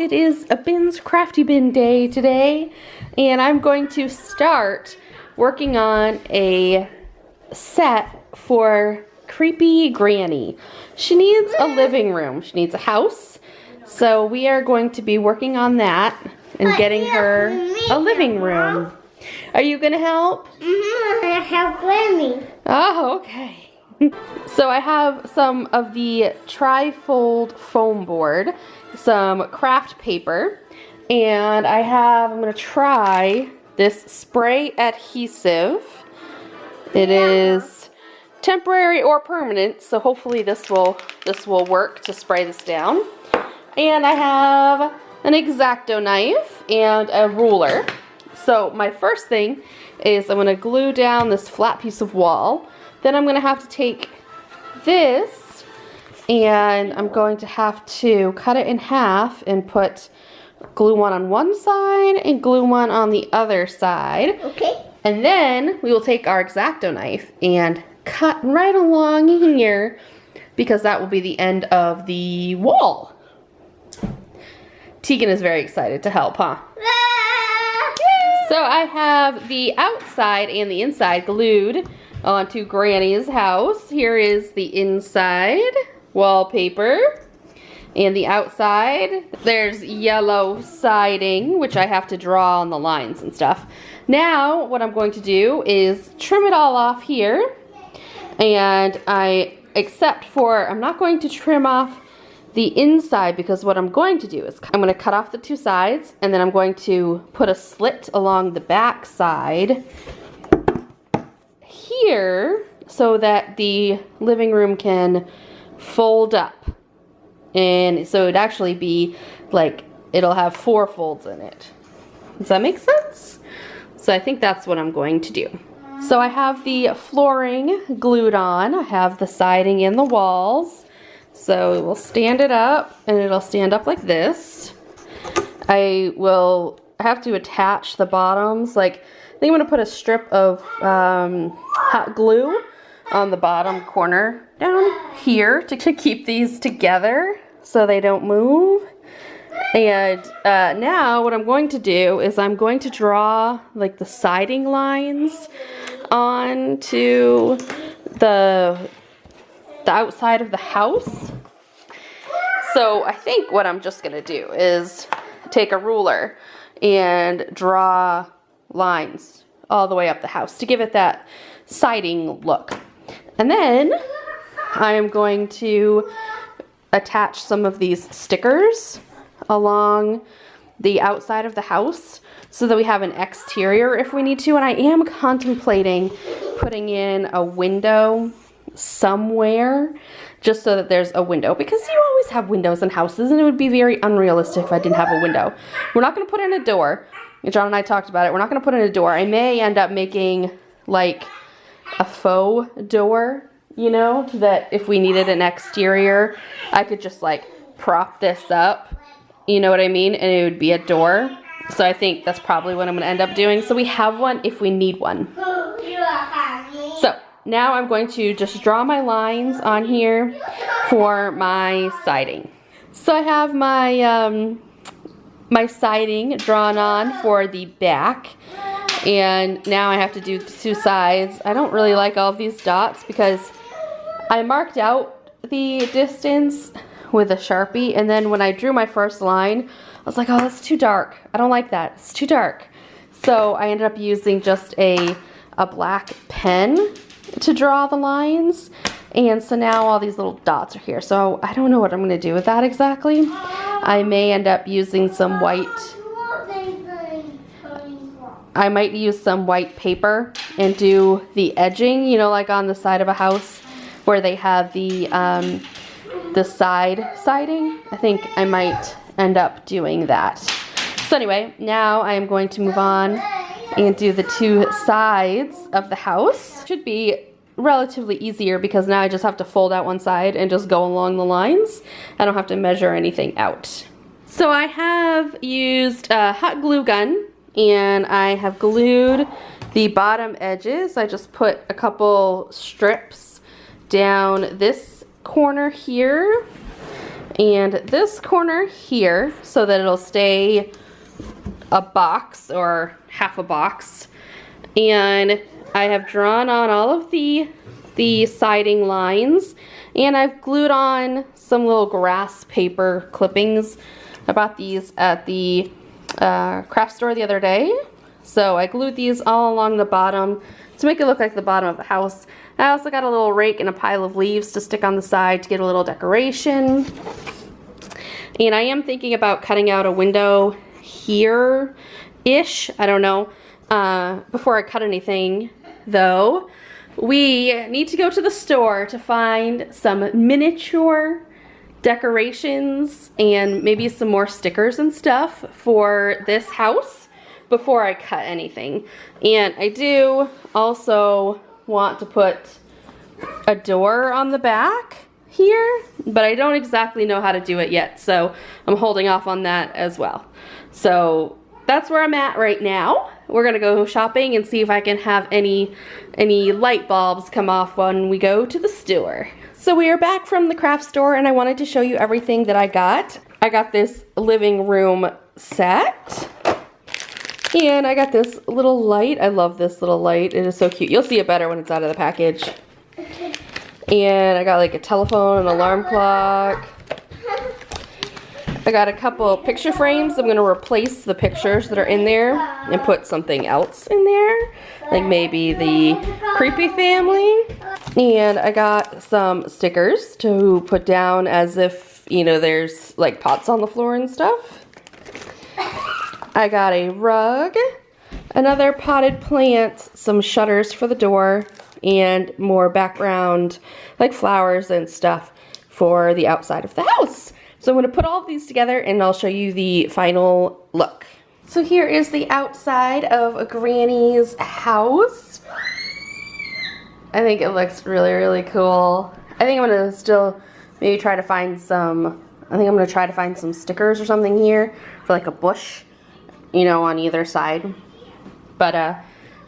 it is a Bin's Crafty Bin day today, and I'm going to start working on a set for Creepy Granny. She needs a living room. She needs a house. So we are going to be working on that and getting her a living room. Are you going to help? I'm going to help Granny. Oh, okay. So I have some of the tri-fold foam board, some craft paper, and I'm going to try this spray adhesive. It is temporary or permanent, so hopefully this will work to spray this down. And I have an X-Acto knife and a ruler. So my first thing is I'm going to glue down this flat piece of wall. Then I'm going to have to take this and I'm going to have to cut it in half and put glue one on one side and glue one on the other side. Okay. And then we will take our X-Acto knife and cut right along here because that will be the end of the wall. Teagan is very excited to help, huh? So I have the outside and the inside glued onto Granny's house. Here is the inside wallpaper. And the outside, there's yellow siding, which I have to draw on the lines and stuff. Now, what I'm going to do is trim it all off here. And I'm not going to trim off the inside because what I'm going to do is I'm going to cut off the two sides and then I'm going to put a slit along the back side here so that the living room can fold up. And so it'd actually be like, it'll have 4 folds in it. Does that make sense? So I think that's what I'm going to do. So I have the flooring glued on. I have the siding and the walls. So we'll stand it up and it'll stand up like this. I will have to attach the bottoms. Like, I think I'm gonna put a strip of hot glue on the bottom corner down here to keep these together so they don't move. And now what I'm going to do is I'm going to draw like the siding lines onto the outside of the house. So I think what I'm just gonna do is take a ruler and draw lines all the way up the house to give it that siding look. And then I'm going to attach some of these stickers along the outside of the house so that we have an exterior if we need to. And I am contemplating putting in a window somewhere just so that there's a window, because you always have windows in houses and it would be very unrealistic if I didn't have a window. We're not going to put in a door. John and I talked about it. We're not going to put in a door. I may end up making like a faux door, you know, that if we needed an exterior, I could just like prop this up, you know what I mean? And it would be a door. So I think that's probably what I'm going to end up doing. So we have one if we need one. So now I'm going to just draw my lines on here for my siding. So I have my my siding drawn on for the back, and now I have to do the two sides. I don't really like all of these dots because I marked out the distance with a Sharpie, and then when I drew my first line, I was like, oh, that's too dark. I don't like that. It's too dark. So I ended up using just a black pen to draw the lines, and so now all these little dots are here. So I don't know what I'm going to do with that exactly. I may end up using some white. I might use some white paper and do the edging, you know, like on the side of a house where they have the side siding. I think I might end up doing that. So anyway, now I am going to move on and do the two sides of the house. Should be relatively easier because now I just have to fold out one side and just go along the lines. I don't have to measure anything out. So I have used a hot glue gun and I have glued the bottom edges. I just put a couple strips down this corner here and this corner here so that it'll stay a box or half a box. And I have drawn on all of the siding lines, and I've glued on some little grass paper clippings. I bought these at the craft store the other day. So I glued these all along the bottom to make it look like the bottom of the house. I also got a little rake and a pile of leaves to stick on the side to get a little decoration. And I am thinking about cutting out a window here-ish, I don't know. Before I cut anything, though, we need to go to the store to find some miniature decorations and maybe some more stickers and stuff for this house before I cut anything. And I do also want to put a door on the back here, but I don't exactly know how to do it yet, so I'm holding off on that as well. So that's where I'm at right now. We're gonna go shopping and see if I can have any light bulbs come off when we go to the store. So we are back from the craft store, and I wanted to show you everything that I got. I got this living room set, and I got this little light. I love this little light. It is so cute. You'll see it better when it's out of the package. And I got like a telephone, an alarm clock. I got a couple picture frames. I'm gonna replace the pictures that are in there and put something else in there, like maybe the creepy family. And I got some stickers to put down as if, you know, there's like pots on the floor and stuff. I got a rug, another potted plant, some shutters for the door, and more background like flowers and stuff for the outside of the house. So I'm going to put all of these together and I'll show you the final look. So here is the outside of Granny's house. I think it looks really, really cool. I think I'm going to still maybe try to find some, some stickers or something here for like a bush, you know, on either side. But,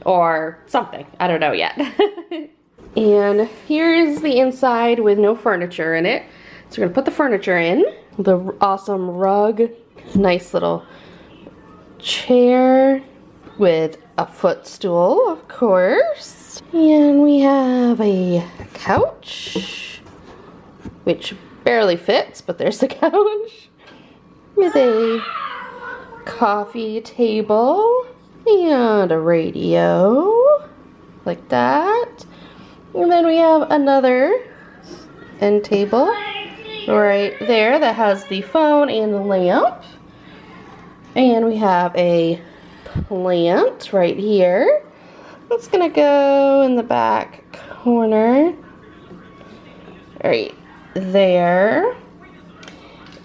or something. I don't know yet. And here is the inside with no furniture in it. So we're going to put the furniture in. The awesome rug, nice little chair with a footstool, of course. And we have a couch, which barely fits, but there's the couch. With a coffee table and a radio, like that. And then we have another end table right there that has the phone and the lamp. And we have a plant right here. That's gonna go in the back corner right there.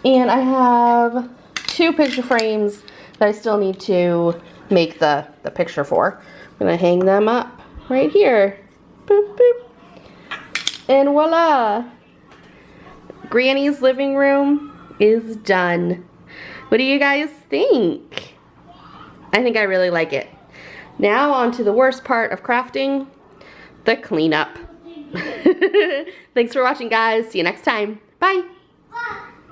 And I have two picture frames that I still need to make the picture for. I'm gonna hang them up right here. Boop, boop. And voila! Granny's living room is done. What do you guys think? I think I really like it. Now on to the worst part of crafting, the cleanup. Thanks for watching, guys. See you next time. Bye.